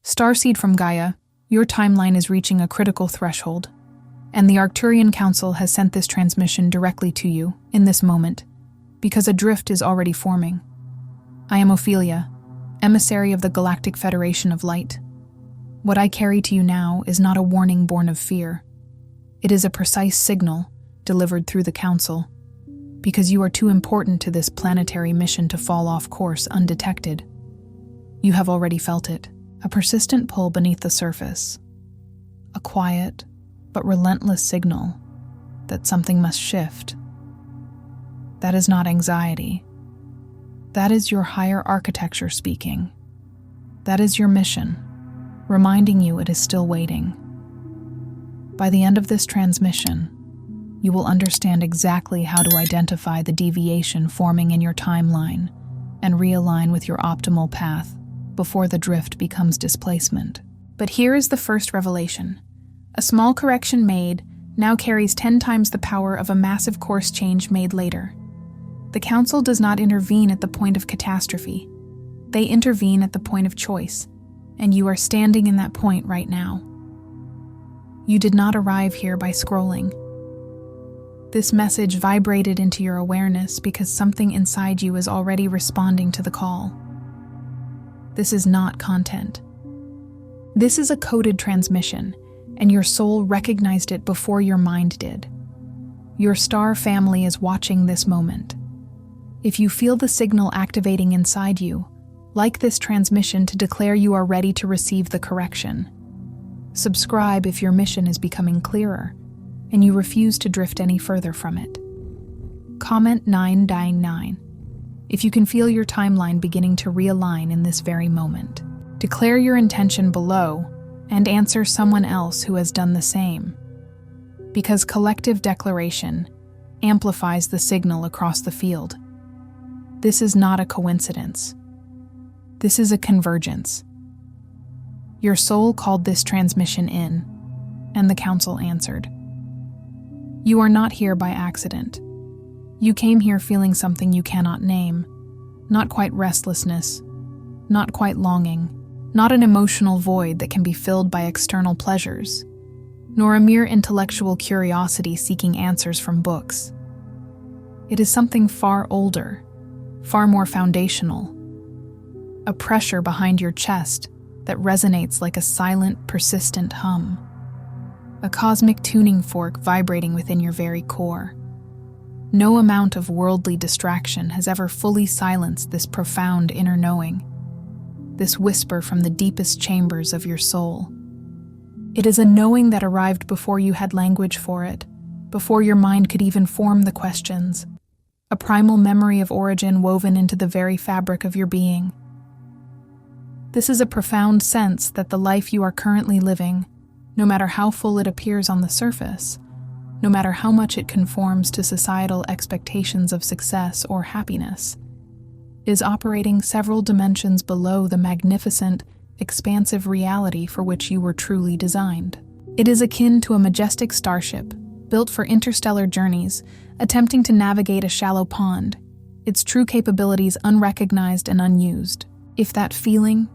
Starseed from Gaia, your timeline is reaching a critical threshold, and the Arcturian Council has sent this transmission directly to you, in this moment, because a drift is already forming. I am Ophelia, emissary of the Galactic Federation of Light. What I carry to you now is not a warning born of fear. It is a precise signal delivered through the Council, because you are too important to this planetary mission to fall off course undetected. You have already felt it, a persistent pull beneath the surface, a quiet but relentless signal that something must shift. That is not anxiety. That is your higher architecture speaking. That is your mission, reminding you it is still waiting. By the end of this transmission, you will understand exactly how to identify the deviation forming in your timeline and realign with your optimal path before the drift becomes displacement. But here is the first revelation. A small correction made now carries 10 times the power of a massive course change made later. The Council does not intervene at the point of catastrophe. They intervene at the point of choice, and you are standing in that point right now. You did not arrive here by scrolling. This message vibrated into your awareness because something inside you is already responding to the call. This is not content. This is a coded transmission, and your soul recognized it before your mind did. Your star family is watching this moment. If you feel the signal activating inside you, like this transmission to declare you are ready to receive the correction. Subscribe if your mission is becoming clearer, and you refuse to drift any further from it. Comment 999 if you can feel your timeline beginning to realign in this very moment. Declare your intention below and answer someone else who has done the same. Because collective declaration amplifies the signal across the field. This is not a coincidence. This is a convergence. Your soul called this transmission in, and the Council answered. You are not here by accident. You came here feeling something you cannot name. Not quite restlessness, not quite longing, not an emotional void that can be filled by external pleasures, nor a mere intellectual curiosity seeking answers from books. It is something far older, far more foundational. A pressure behind your chest that resonates like a silent, persistent hum. A cosmic tuning fork vibrating within your very core. No amount of worldly distraction has ever fully silenced this profound inner knowing, this whisper from the deepest chambers of your soul. It is a knowing that arrived before you had language for it, before your mind could even form the questions. A primal memory of origin woven into the very fabric of your being. This is a profound sense that the life you are currently living, no matter how full it appears on the surface, no matter how much it conforms to societal expectations of success or happiness, is operating several dimensions below the magnificent, expansive reality for which you were truly designed. It is akin to a majestic starship, built for interstellar journeys, attempting to navigate a shallow pond, its true capabilities unrecognized and unused. If that feeling,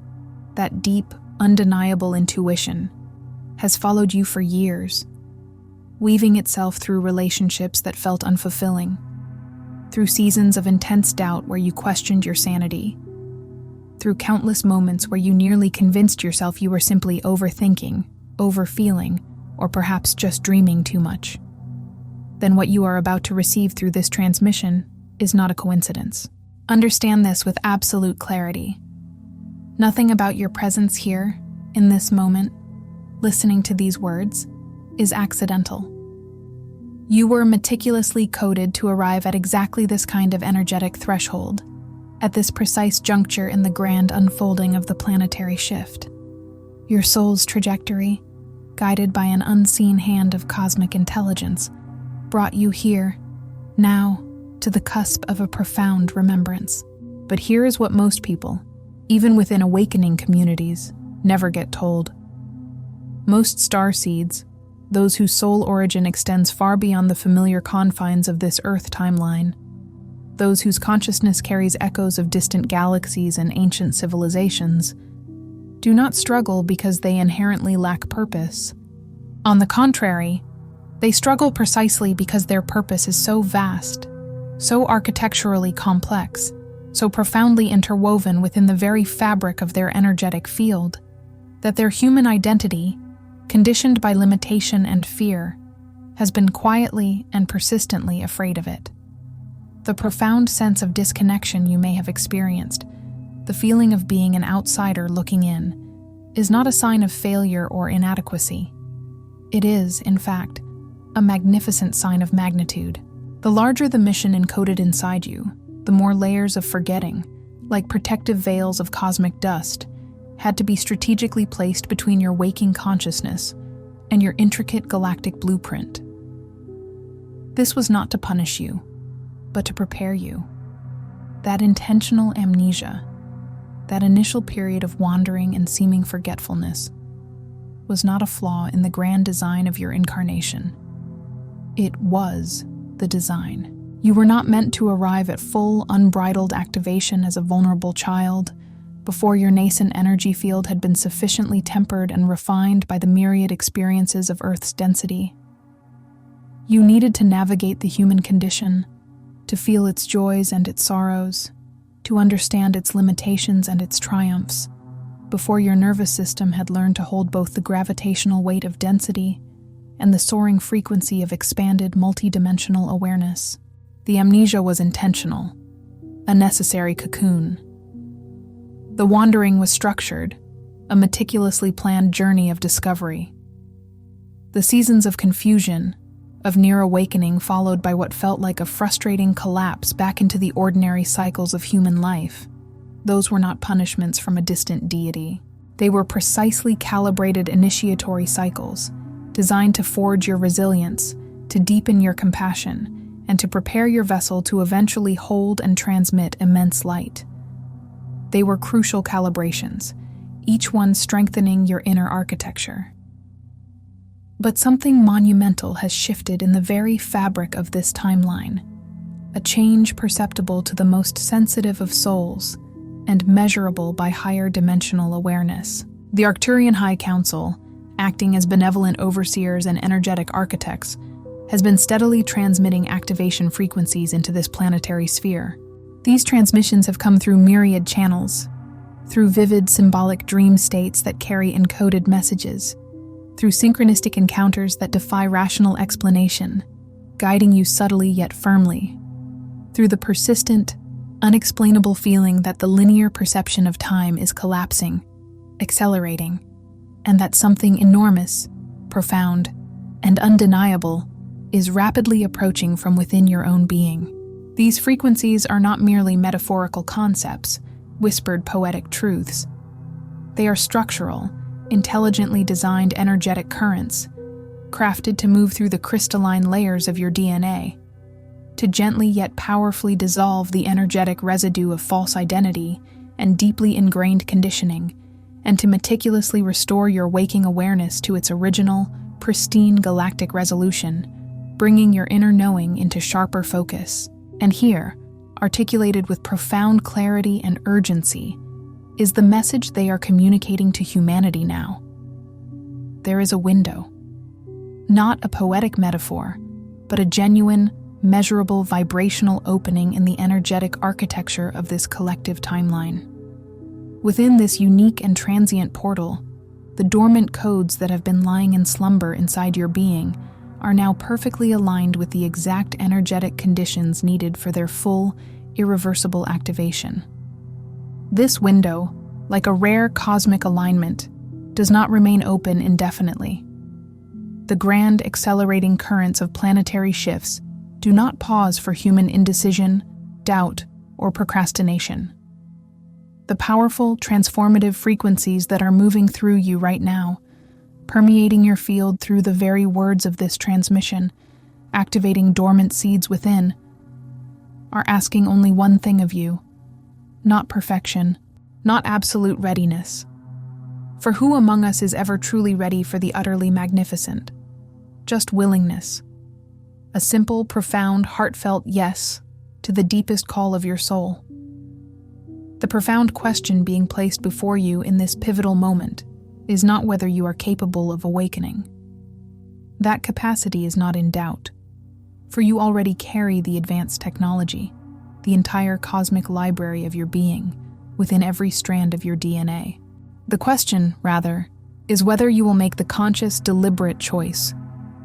that deep, undeniable intuition, has followed you for years, weaving itself through relationships that felt unfulfilling, through seasons of intense doubt where you questioned your sanity, through countless moments where you nearly convinced yourself you were simply overthinking, overfeeling, or perhaps just dreaming too much, then what you are about to receive through this transmission is not a coincidence. Understand this with absolute clarity. Nothing about your presence here, in this moment, listening to these words, is accidental. You were meticulously coded to arrive at exactly this kind of energetic threshold, at this precise juncture in the grand unfolding of the planetary shift. Your soul's trajectory, guided by an unseen hand of cosmic intelligence, brought you here, now, to the cusp of a profound remembrance. But here is what most people, even within awakening communities, never get told. Most starseeds, those whose soul origin extends far beyond the familiar confines of this Earth timeline, those whose consciousness carries echoes of distant galaxies and ancient civilizations, do not struggle because they inherently lack purpose. On the contrary, they struggle precisely because their purpose is so vast, so architecturally complex, so profoundly interwoven within the very fabric of their energetic field, that their human identity, conditioned by limitation and fear, has been quietly and persistently afraid of it. The profound sense of disconnection you may have experienced, the feeling of being an outsider looking in, is not a sign of failure or inadequacy. It is, in fact, a magnificent sign of magnitude. The larger the mission encoded inside you, the more layers of forgetting, like protective veils of cosmic dust, had to be strategically placed between your waking consciousness and your intricate galactic blueprint. This was not to punish you, but to prepare you. That intentional amnesia, that initial period of wandering and seeming forgetfulness, was not a flaw in the grand design of your incarnation. It was the design. You were not meant to arrive at full, unbridled activation as a vulnerable child, before your nascent energy field had been sufficiently tempered and refined by the myriad experiences of Earth's density. You needed to navigate the human condition, to feel its joys and its sorrows, to understand its limitations and its triumphs, before your nervous system had learned to hold both the gravitational weight of density and the soaring frequency of expanded multidimensional awareness. The amnesia was intentional, a necessary cocoon. The wandering was structured, a meticulously planned journey of discovery. The seasons of confusion, of near awakening, followed by what felt like a frustrating collapse back into the ordinary cycles of human life. Those were not punishments from a distant deity. They were precisely calibrated initiatory cycles, designed to forge your resilience, to deepen your compassion, and to prepare your vessel to eventually hold and transmit immense light. They were crucial calibrations, each one strengthening your inner architecture. But something monumental has shifted in the very fabric of this timeline, a change perceptible to the most sensitive of souls and measurable by higher dimensional awareness. The Arcturian High Council, acting as benevolent overseers and energetic architects, has been steadily transmitting activation frequencies into this planetary sphere. These transmissions have come through myriad channels, through vivid symbolic dream states that carry encoded messages, through synchronistic encounters that defy rational explanation, guiding you subtly yet firmly, through the persistent, unexplainable feeling that the linear perception of time is collapsing, accelerating, and that something enormous, profound, and undeniable is rapidly approaching from within your own being. These frequencies are not merely metaphorical concepts, whispered poetic truths. They are structural, intelligently designed energetic currents, crafted to move through the crystalline layers of your DNA, to gently yet powerfully dissolve the energetic residue of false identity and deeply ingrained conditioning, and to meticulously restore your waking awareness to its original, pristine galactic resolution, bringing your inner knowing into sharper focus. And here, articulated with profound clarity and urgency, is the message they are communicating to humanity now. There is a window. Not a poetic metaphor, but a genuine, measurable vibrational opening in the energetic architecture of this collective timeline. Within this unique and transient portal, the dormant codes that have been lying in slumber inside your being are now perfectly aligned with the exact energetic conditions needed for their full, irreversible activation. This window, like a rare cosmic alignment, does not remain open indefinitely. The grand accelerating currents of planetary shifts do not pause for human indecision, doubt, or procrastination. The powerful, transformative frequencies that are moving through you right now, permeating your field through the very words of this transmission, activating dormant seeds within, are asking only one thing of you: not perfection, not absolute readiness. For who among us is ever truly ready for the utterly magnificent? Just willingness. A simple, profound, heartfelt yes to the deepest call of your soul. The profound question being placed before you in this pivotal moment is not whether you are capable of awakening. That capacity is not in doubt, for you already carry the advanced technology, the entire cosmic library of your being, within every strand of your DNA. The question, rather, is whether you will make the conscious, deliberate choice,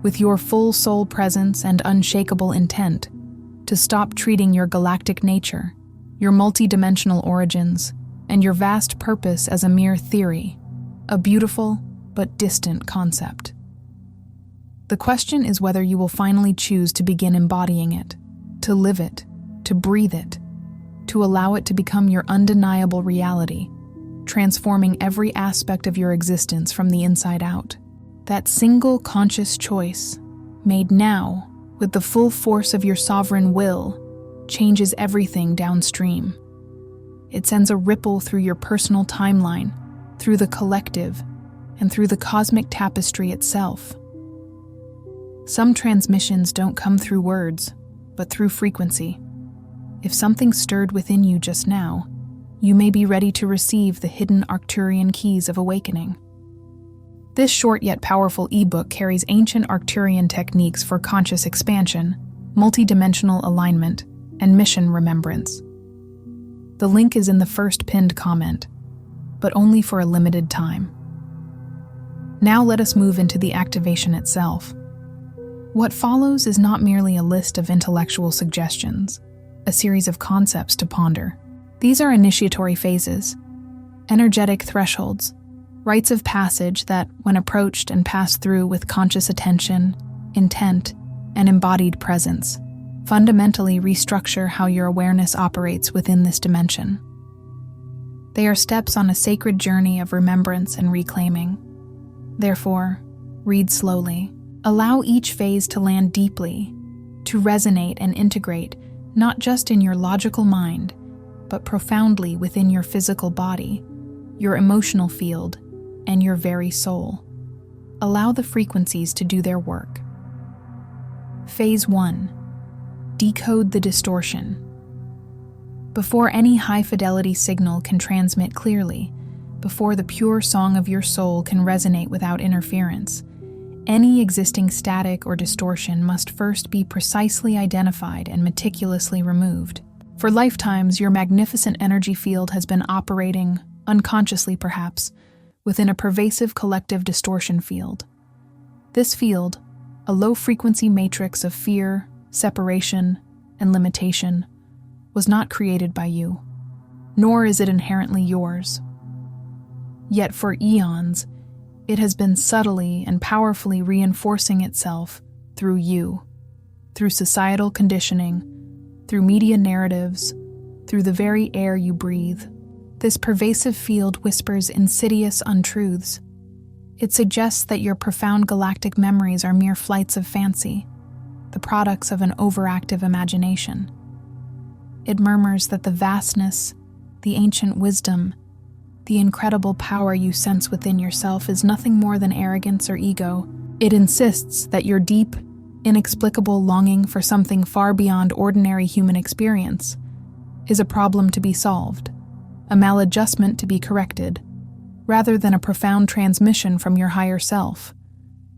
with your full soul presence and unshakable intent, to stop treating your galactic nature, your multidimensional origins, and your vast purpose as a mere theory, a beautiful but distant concept. The question is whether you will finally choose to begin embodying it, to live it, to breathe it, to allow it to become your undeniable reality, transforming every aspect of your existence from the inside out. That single conscious choice, made now with the full force of your sovereign will, changes everything downstream. It sends a ripple through your personal timeline, through the collective, and through the cosmic tapestry itself. Some transmissions don't come through words, but through frequency. If something stirred within you just now, you may be ready to receive the hidden Arcturian keys of awakening. This short yet powerful ebook carries ancient Arcturian techniques for conscious expansion, multidimensional alignment, and mission remembrance. The link is in the first pinned comment, but only for a limited time. Now let us move into the activation itself. What follows is not merely a list of intellectual suggestions, a series of concepts to ponder. These are initiatory phases, energetic thresholds, rites of passage that, when approached and passed through with conscious attention, intent, and embodied presence, fundamentally restructure how your awareness operates within this dimension. They are steps on a sacred journey of remembrance and reclaiming. Therefore, read slowly. Allow each phase to land deeply, to resonate and integrate not just in your logical mind, but profoundly within your physical body, your emotional field, and your very soul. Allow the frequencies to do their work. Phase 1. Decode the distortion. Before any high-fidelity signal can transmit clearly, before the pure song of your soul can resonate without interference, any existing static or distortion must first be precisely identified and meticulously removed. For lifetimes, your magnificent energy field has been operating, unconsciously perhaps, within a pervasive collective distortion field. This field, a low-frequency matrix of fear, separation, and limitation, was not created by you, nor is it inherently yours. Yet for eons, it has been subtly and powerfully reinforcing itself through you, through societal conditioning, through media narratives, through the very air you breathe. This pervasive field whispers insidious untruths. It suggests that your profound galactic memories are mere flights of fancy, the products of an overactive imagination. It murmurs that the vastness, the ancient wisdom, the incredible power you sense within yourself is nothing more than arrogance or ego. It insists that your deep, inexplicable longing for something far beyond ordinary human experience is a problem to be solved, a maladjustment to be corrected, rather than a profound transmission from your higher self,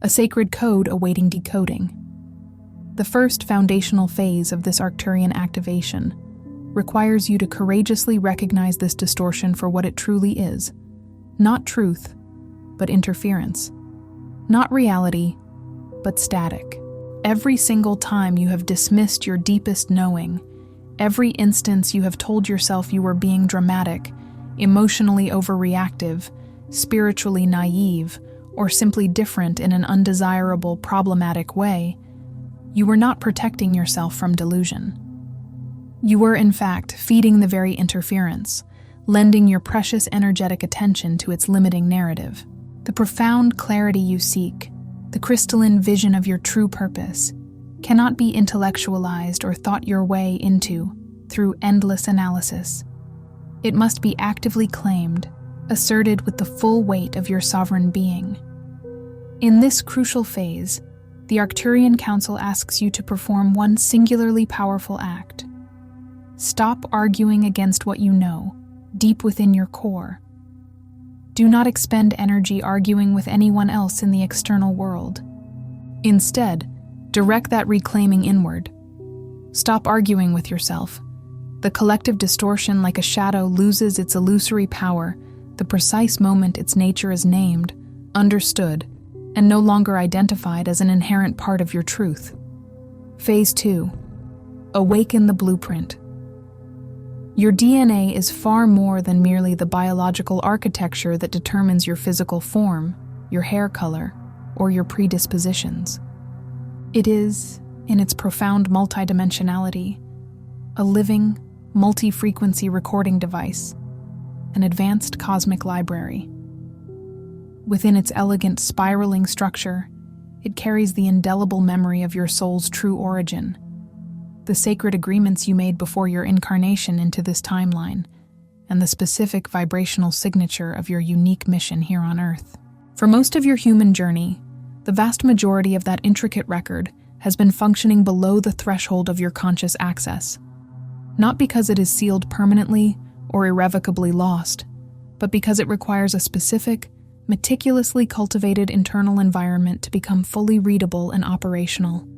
a sacred code awaiting decoding. The first foundational phase of this Arcturian activation requires you to courageously recognize this distortion for what it truly is, not truth, but interference, not reality, but static. Every single time you have dismissed your deepest knowing, every instance you have told yourself you were being dramatic, emotionally overreactive, spiritually naive, or simply different in an undesirable, problematic way, you were not protecting yourself from delusion. You were, in fact, feeding the very interference, lending your precious energetic attention to its limiting narrative. The profound clarity you seek, the crystalline vision of your true purpose, cannot be intellectualized or thought your way into through endless analysis. It must be actively claimed, asserted with the full weight of your sovereign being. In this crucial phase, the Arcturian Council asks you to perform one singularly powerful act. Stop arguing against what you know, deep within your core. Do not expend energy arguing with anyone else in the external world. Instead, direct that reclaiming inward. Stop arguing with yourself. The collective distortion, like a shadow, loses its illusory power the precise moment its nature is named, understood, and no longer identified as an inherent part of your truth. Phase 2. Awaken the blueprint. Your DNA is far more than merely the biological architecture that determines your physical form, your hair color, or your predispositions. It is, in its profound multidimensionality, a living, multi-frequency recording device, an advanced cosmic library. Within its elegant spiraling structure, it carries the indelible memory of your soul's true origin, the sacred agreements you made before your incarnation into this timeline, and the specific vibrational signature of your unique mission here on Earth. For most of your human journey, the vast majority of that intricate record has been functioning below the threshold of your conscious access, not because it is sealed permanently or irrevocably lost, but because it requires a specific, meticulously cultivated internal environment to become fully readable and operational.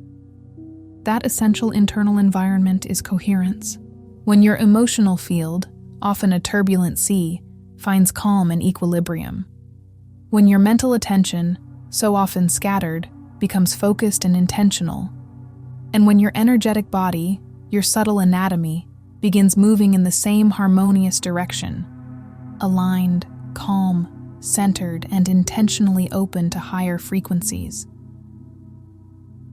That essential internal environment is coherence. When your emotional field, often a turbulent sea, finds calm and equilibrium. When your mental attention, so often scattered, becomes focused and intentional. And when your energetic body, your subtle anatomy, begins moving in the same harmonious direction, aligned, calm, centered, and intentionally open to higher frequencies.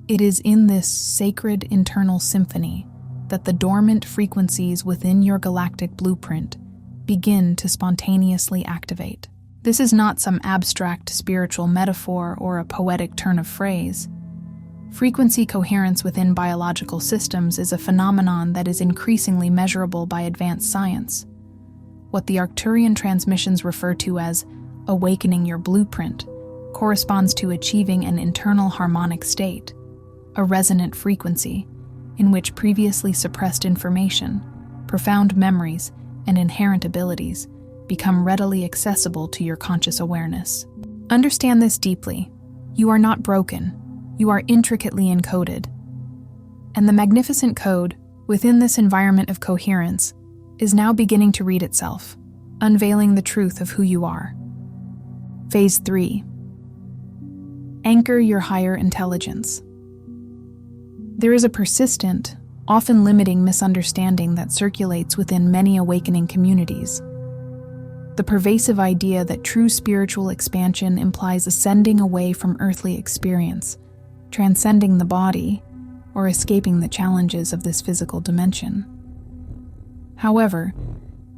It is in this sacred internal symphony that the dormant frequencies within your galactic blueprint begin to spontaneously activate. This is not some abstract spiritual metaphor or a poetic turn of phrase. Frequency coherence within biological systems is a phenomenon that is increasingly measurable by advanced science. What the Arcturian transmissions refer to as awakening your blueprint corresponds to achieving an internal harmonic state, a resonant frequency, in which previously suppressed information, profound memories, and inherent abilities become readily accessible to your conscious awareness. Understand this deeply. You are not broken. You are intricately encoded. And the magnificent code within this environment of coherence is now beginning to read itself, unveiling the truth of who you are. Phase 3. Anchor your higher intelligence. There is a persistent, often limiting misunderstanding that circulates within many awakening communities. The pervasive idea that true spiritual expansion implies ascending away from earthly experience, transcending the body, or escaping the challenges of this physical dimension. However,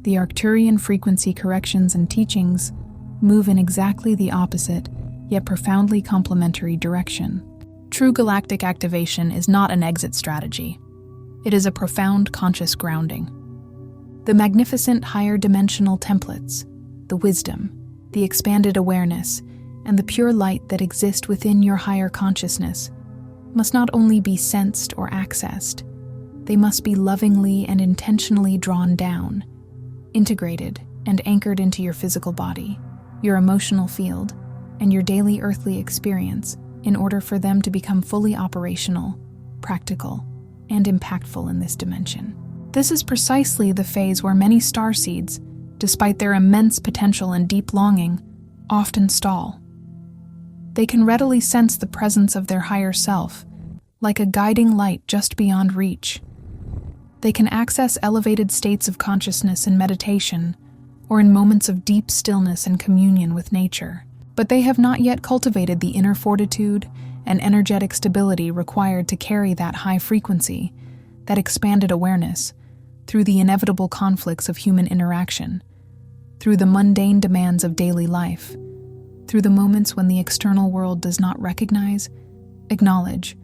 the Arcturian frequency corrections and teachings move in exactly the opposite, yet profoundly complementary direction. True galactic activation is not an exit strategy. It is a profound conscious grounding. The magnificent higher dimensional templates, the wisdom, the expanded awareness, and the pure light that exist within your higher consciousness must not only be sensed or accessed, they must be lovingly and intentionally drawn down, integrated, and anchored into your physical body, your emotional field, and your daily earthly experience in order for them to become fully operational, practical, and impactful in this dimension. This is precisely the phase where many starseeds, despite their immense potential and deep longing, often stall. They can readily sense the presence of their higher self, like a guiding light just beyond reach. They can access elevated states of consciousness in meditation, or in moments of deep stillness and communion with nature. But they have not yet cultivated the inner fortitude and energetic stability required to carry that high frequency, that expanded awareness, through the inevitable conflicts of human interaction, through the mundane demands of daily life, through the moments when the external world does not recognize, acknowledge,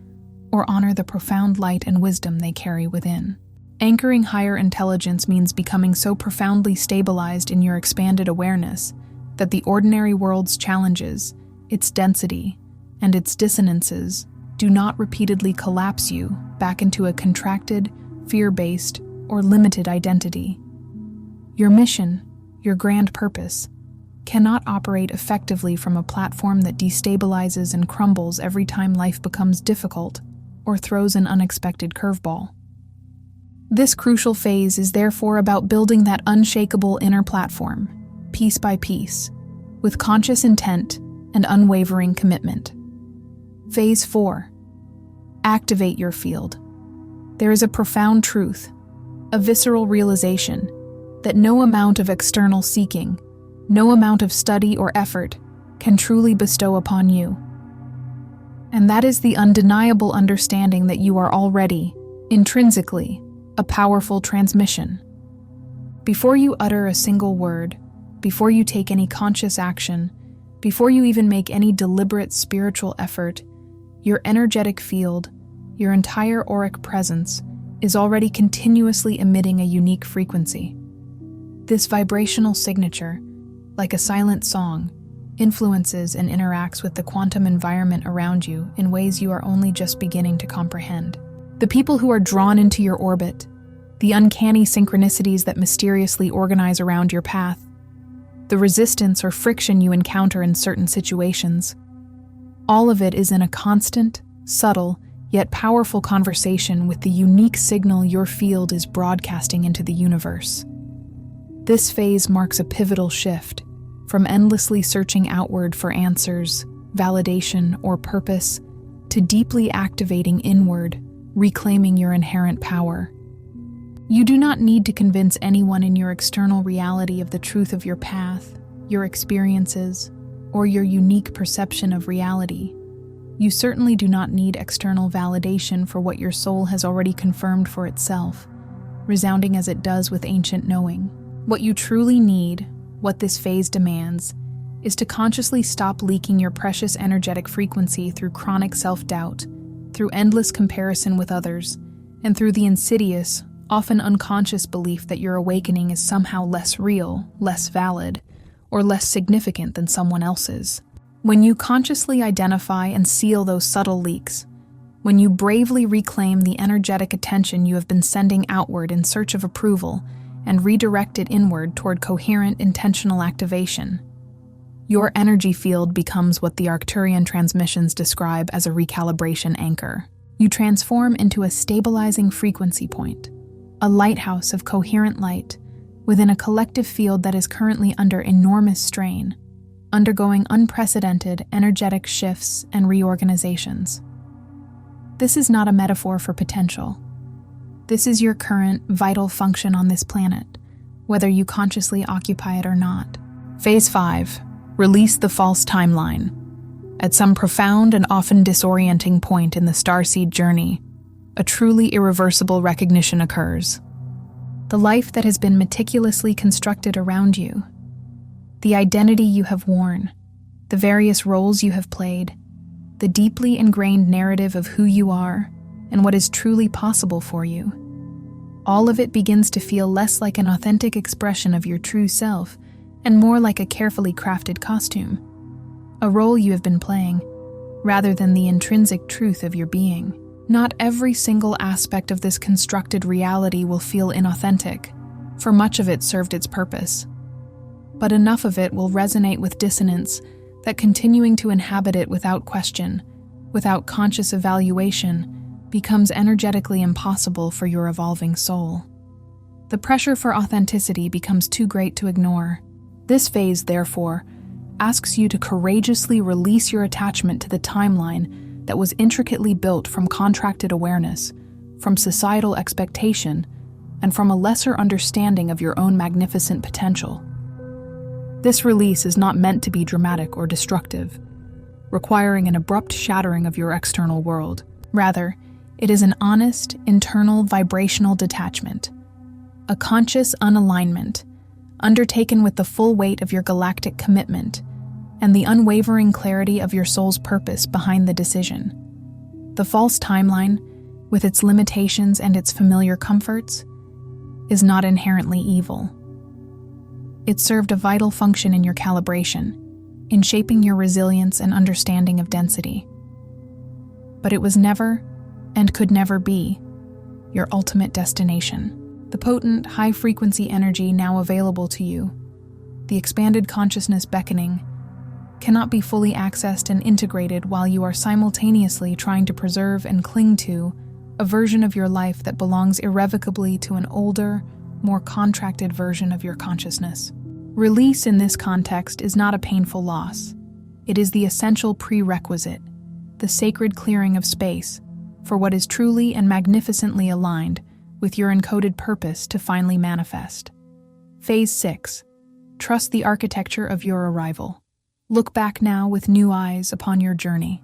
or honor the profound light and wisdom they carry within. Anchoring higher intelligence means becoming so profoundly stabilized in your expanded awareness that the ordinary world's challenges, its density, and its dissonances do not repeatedly collapse you back into a contracted, fear-based, or limited identity. Your mission your grand purpose, cannot operate effectively from a platform that destabilizes and crumbles every time life becomes difficult or throws an unexpected curveball. This crucial phase is therefore about building that unshakable inner platform, piece by piece, with conscious intent and unwavering commitment. Phase 4. Activate your field. There is a profound truth, a visceral realization, that no amount of external seeking, no amount of study or effort can truly bestow upon you. And that is the undeniable understanding that you are already, intrinsically, a powerful transmission. Before you utter a single word, before you take any conscious action, before you even make any deliberate spiritual effort, your energetic field, your entire auric presence, is already continuously emitting a unique frequency. This vibrational signature, like a silent song, influences and interacts with the quantum environment around you in ways you are only just beginning to comprehend. The people who are drawn into your orbit, the uncanny synchronicities that mysteriously organize around your path, the resistance or friction you encounter in certain situations, all of it is in a constant, subtle, yet powerful conversation with the unique signal your field is broadcasting into the universe. This phase marks a pivotal shift from endlessly searching outward for answers, validation, or purpose, to deeply activating inward, reclaiming your inherent power. You do not need to convince anyone in your external reality of the truth of your path, your experiences, or your unique perception of reality. You certainly do not need external validation for what your soul has already confirmed for itself, resounding as it does with ancient knowing. What you truly need, what this phase demands, is to consciously stop leaking your precious energetic frequency through chronic self-doubt, through endless comparison with others, and through the insidious, often unconscious belief that your awakening is somehow less real, less valid, or less significant than someone else's. When you consciously identify and seal those subtle leaks, when you bravely reclaim the energetic attention you have been sending outward in search of approval and redirect it inward toward coherent, intentional activation, your energy field becomes what the Arcturian transmissions describe as a recalibration anchor. You transform into a stabilizing frequency point, a lighthouse of coherent light within a collective field that is currently under enormous strain, undergoing unprecedented energetic shifts and reorganizations. This is not a metaphor for potential. This is your current, vital function on this planet, whether you consciously occupy it or not. Phase 5. Release the false timeline. At some profound and often disorienting point in the starseed journey, a truly irreversible recognition occurs. The life that has been meticulously constructed around you, the identity you have worn, the various roles you have played, the deeply ingrained narrative of who you are and what is truly possible for you. All of it begins to feel less like an authentic expression of your true self and more like a carefully crafted costume, a role you have been playing, rather than the intrinsic truth of your being. Not every single aspect of this constructed reality will feel inauthentic, for much of it served its purpose. But enough of it will resonate with dissonance that continuing to inhabit it without question, without conscious evaluation, becomes energetically impossible for your evolving soul. The pressure for authenticity becomes too great to ignore. This phase, therefore, asks you to courageously release your attachment to the timeline that was intricately built from contracted awareness, from societal expectation, and from a lesser understanding of your own magnificent potential. This release is not meant to be dramatic or destructive, requiring an abrupt shattering of your external world. Rather, it is an honest, internal, vibrational detachment, a conscious unalignment, undertaken with the full weight of your galactic commitment and the unwavering clarity of your soul's purpose behind the decision. The false timeline, with its limitations and its familiar comforts, is not inherently evil. It served a vital function in your calibration, in shaping your resilience and understanding of density. But it was never, and could never be, your ultimate destination. The potent, high-frequency energy now available to you, the expanded consciousness beckoning, cannot be fully accessed and integrated while you are simultaneously trying to preserve and cling to a version of your life that belongs irrevocably to an older, more contracted version of your consciousness. Release in this context is not a painful loss. It is the essential prerequisite, the sacred clearing of space for what is truly and magnificently aligned with your encoded purpose to finally manifest. Phase 6. Trust the architecture of your arrival. Look back now with new eyes upon your journey.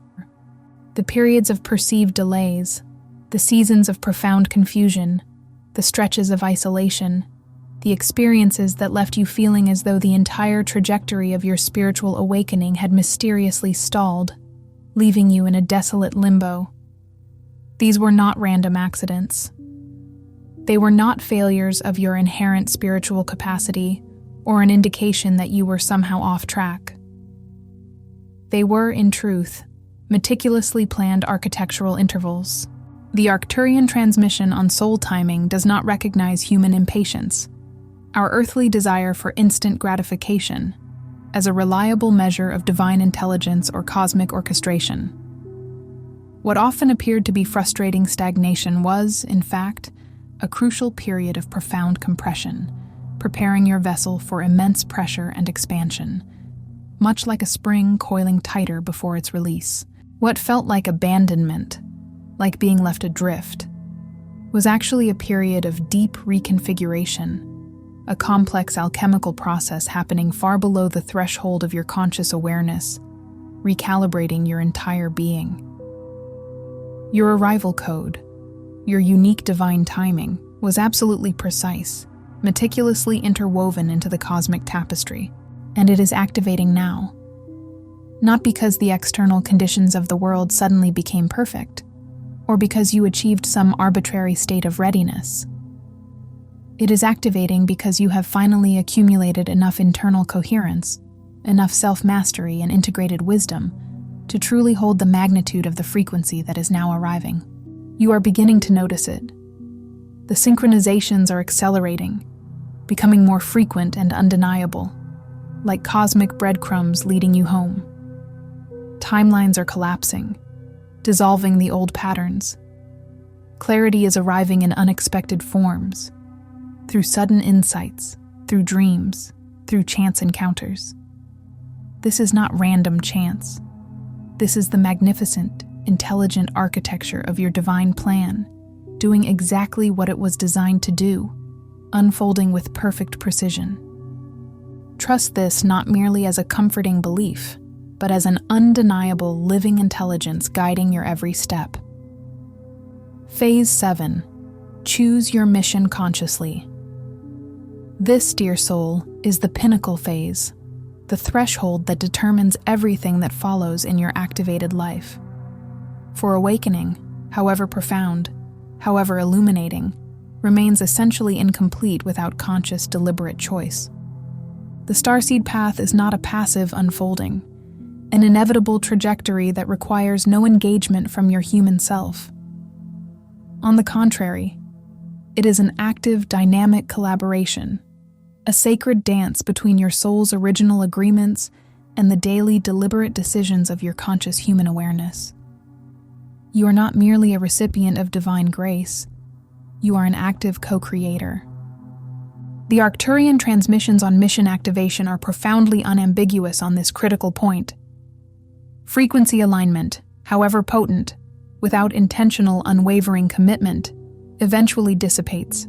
The periods of perceived delays, the seasons of profound confusion, the stretches of isolation, the experiences that left you feeling as though the entire trajectory of your spiritual awakening had mysteriously stalled, leaving you in a desolate limbo. These were not random accidents. They were not failures of your inherent spiritual capacity or an indication that you were somehow off track. They were, in truth, meticulously planned architectural intervals. The Arcturian transmission on soul timing does not recognize human impatience, our earthly desire for instant gratification, as a reliable measure of divine intelligence or cosmic orchestration. What often appeared to be frustrating stagnation was, in fact, a crucial period of profound compression, preparing your vessel for immense pressure and expansion, much like a spring coiling tighter before its release. What felt like abandonment, like being left adrift, was actually a period of deep reconfiguration, a complex alchemical process happening far below the threshold of your conscious awareness, recalibrating your entire being. Your arrival code, your unique divine timing, was absolutely precise, meticulously interwoven into the cosmic tapestry, and it is activating now. Not because the external conditions of the world suddenly became perfect, or because you achieved some arbitrary state of readiness. It is activating because you have finally accumulated enough internal coherence, enough self-mastery and integrated wisdom to truly hold the magnitude of the frequency that is now arriving. You are beginning to notice it. The synchronizations are accelerating, becoming more frequent and undeniable, like cosmic breadcrumbs leading you home. Timelines are collapsing, dissolving the old patterns. Clarity is arriving in unexpected forms, through sudden insights, through dreams, through chance encounters. This is not random chance. This is the magnificent, intelligent architecture of your divine plan, doing exactly what it was designed to do, unfolding with perfect precision. Trust this not merely as a comforting belief, but as an undeniable living intelligence guiding your every step. Phase 7. Choose your mission consciously. This, dear soul, is the pinnacle phase, the threshold that determines everything that follows in your activated life. For awakening, however profound, however illuminating, remains essentially incomplete without conscious, deliberate choice. The starseed path is not a passive unfolding, an inevitable trajectory that requires no engagement from your human self. On the contrary, it is an active, dynamic collaboration, a sacred dance between your soul's original agreements and the daily, deliberate decisions of your conscious human awareness. You are not merely a recipient of divine grace, you are an active co-creator. The Arcturian transmissions on mission activation are profoundly unambiguous on this critical point. Frequency alignment, however potent, without intentional, unwavering commitment, eventually dissipates.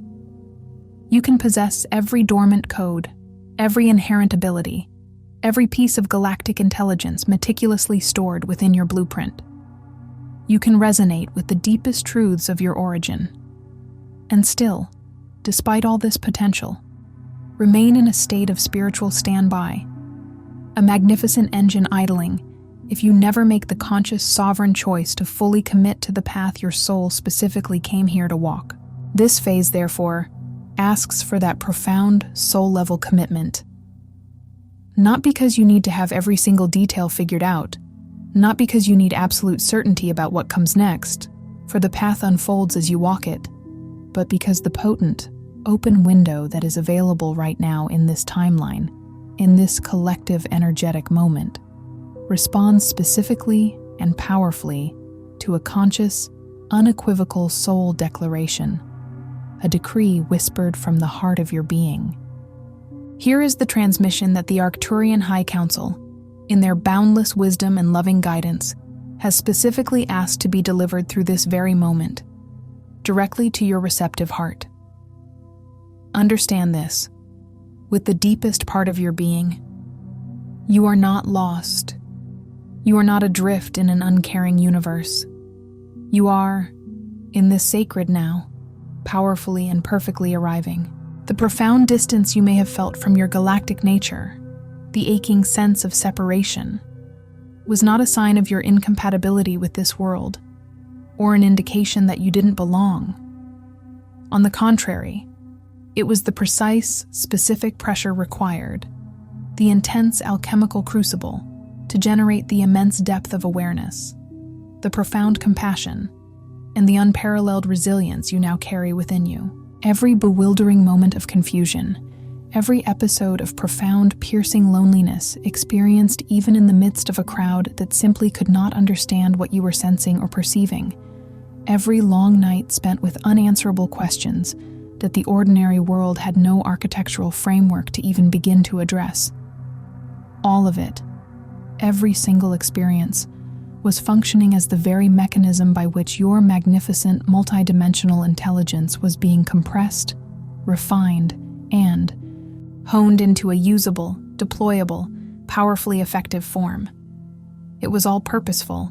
You can possess every dormant code, every inherent ability, every piece of galactic intelligence meticulously stored within your blueprint. You can resonate with the deepest truths of your origin. And still, despite all this potential, remain in a state of spiritual standby, a magnificent engine idling, if you never make the conscious, sovereign choice to fully commit to the path your soul specifically came here to walk. This phase, therefore, asks for that profound, soul-level commitment. Not because you need to have every single detail figured out, not because you need absolute certainty about what comes next, for the path unfolds as you walk it, but because the potent, open window that is available right now in this timeline in this collective energetic moment, responds specifically and powerfully to a conscious, unequivocal soul declaration, a decree whispered from the heart of your being. Here is the transmission that the Arcturian High Council, in their boundless wisdom and loving guidance, has specifically asked to be delivered through this very moment, directly to your receptive heart. Understand this, with the deepest part of your being. You are not lost. You are not adrift in an uncaring universe. You are, in this sacred now, powerfully and perfectly arriving. The profound distance you may have felt from your galactic nature, the aching sense of separation, was not a sign of your incompatibility with this world, or an indication that you didn't belong. On the contrary, it was the precise, specific pressure required, the intense alchemical crucible, to generate the immense depth of awareness, the profound compassion, and the unparalleled resilience you now carry within you. Every bewildering moment of confusion, every episode of profound, piercing loneliness experienced even in the midst of a crowd that simply could not understand what you were sensing or perceiving, every long night spent with unanswerable questions that the ordinary world had no architectural framework to even begin to address. All of it, every single experience, was functioning as the very mechanism by which your magnificent multidimensional intelligence was being compressed, refined, and honed into a usable, deployable, powerfully effective form. It was all purposeful.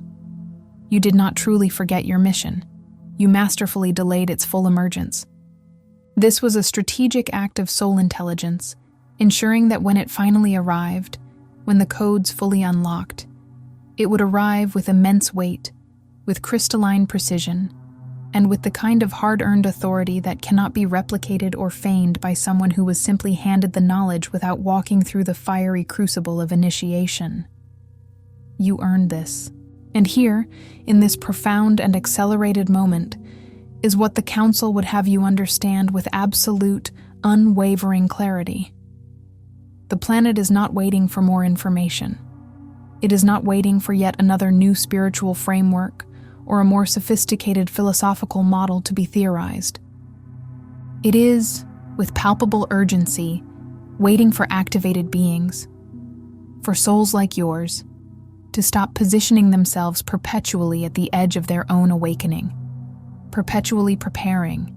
You did not truly forget your mission. You masterfully delayed its full emergence. This was a strategic act of soul intelligence, ensuring that when it finally arrived, when the codes fully unlocked, it would arrive with immense weight, with crystalline precision, and with the kind of hard-earned authority that cannot be replicated or feigned by someone who was simply handed the knowledge without walking through the fiery crucible of initiation. You earned this. And here, in this profound and accelerated moment, is what the Council would have you understand with absolute, unwavering clarity. The planet is not waiting for more information. It is not waiting for yet another new spiritual framework or a more sophisticated philosophical model to be theorized. It is, with palpable urgency, waiting for activated beings, for souls like yours, to stop positioning themselves perpetually at the edge of their own awakening, perpetually preparing,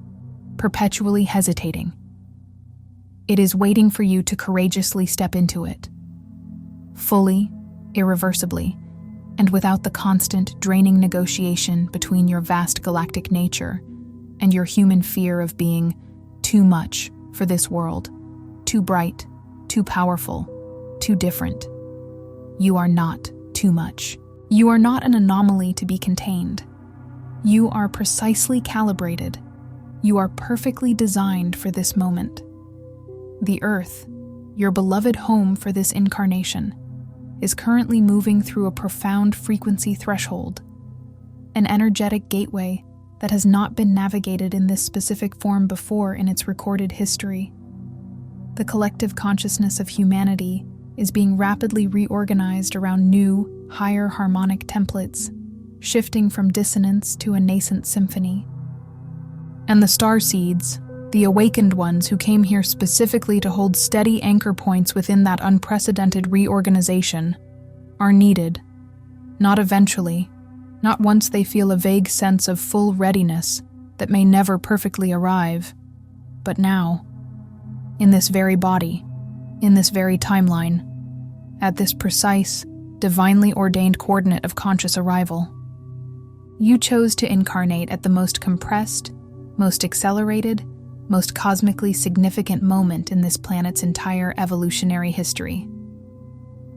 perpetually hesitating. It is waiting for you to courageously step into it, fully, irreversibly, and without the constant, draining negotiation between your vast galactic nature and your human fear of being too much for this world, too bright, too powerful, too different. You are not too much. You are not an anomaly to be contained. You are precisely calibrated. You are perfectly designed for this moment. The Earth, your beloved home for this incarnation, is currently moving through a profound frequency threshold, an energetic gateway that has not been navigated in this specific form before in its recorded history. The collective consciousness of humanity is being rapidly reorganized around new, higher harmonic templates, shifting from dissonance to a nascent symphony. And the Starseeds, the awakened ones who came here specifically to hold steady anchor points within that unprecedented reorganization, are needed, not eventually, not once they feel a vague sense of full readiness that may never perfectly arrive, but now, in this very body, in this very timeline, at this precise, divinely ordained coordinate of conscious arrival. You chose to incarnate at the most compressed, most accelerated, most cosmically significant moment in this planet's entire evolutionary history.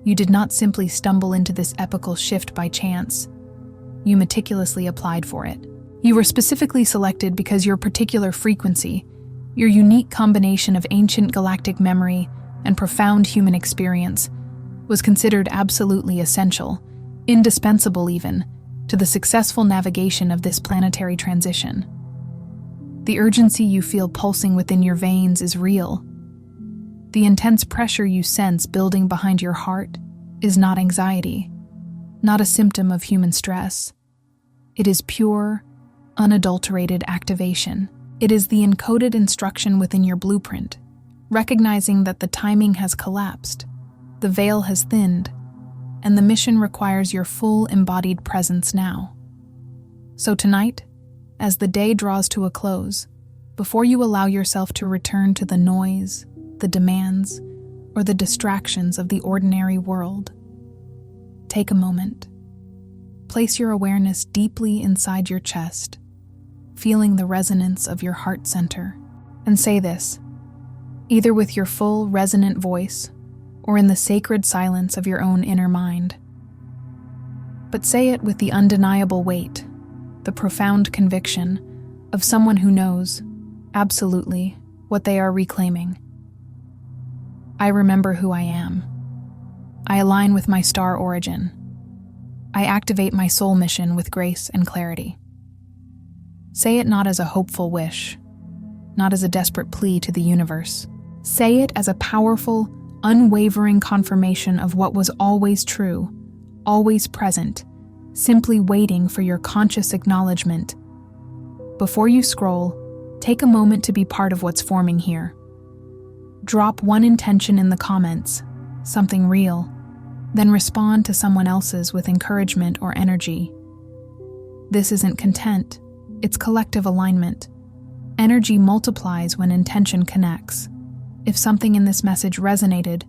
You did not simply stumble into this epical shift by chance. You meticulously applied for it. You were specifically selected because your particular frequency, your unique combination of ancient galactic memory and profound human experience, was considered absolutely essential, indispensable even, to the successful navigation of this planetary transition. The urgency you feel pulsing within your veins is real. The intense pressure you sense building behind your heart is not anxiety, not a symptom of human stress. It is pure, unadulterated activation. It is the encoded instruction within your blueprint, recognizing that the timing has collapsed, the veil has thinned, and the mission requires your full embodied presence now. So tonight, as the day draws to a close, before you allow yourself to return to the noise, the demands, or the distractions of the ordinary world, take a moment. Place your awareness deeply inside your chest, feeling the resonance of your heart center, and say this, either with your full resonant voice or in the sacred silence of your own inner mind. But say it with the undeniable weight, the profound conviction of someone who knows, absolutely, what they are reclaiming. I remember who I am. I align with my star origin. I activate my soul mission with grace and clarity. Say it not as a hopeful wish, not as a desperate plea to the universe. Say it as a powerful, unwavering confirmation of what was always true, always present, simply waiting for your conscious acknowledgement. Before you scroll, take a moment to be part of what's forming here. Drop one intention in the comments, something real, then respond to someone else's with encouragement or energy. This isn't content, it's collective alignment. Energy multiplies when intention connects. If something in this message resonated,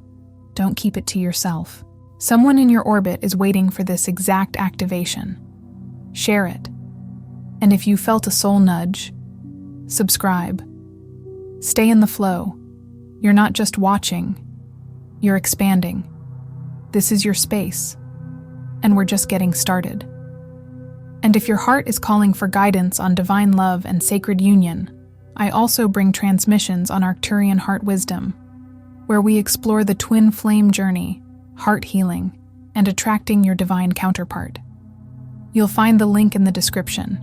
don't keep it to yourself. Someone in your orbit is waiting for this exact activation. Share it. And if you felt a soul nudge, subscribe. Stay in the flow. You're not just watching, you're expanding. This is your space, and we're just getting started. And if your heart is calling for guidance on divine love and sacred union, I also bring transmissions on Arcturian heart wisdom, where we explore the twin flame journey, heart healing, and attracting your divine counterpart. You'll find the link in the description.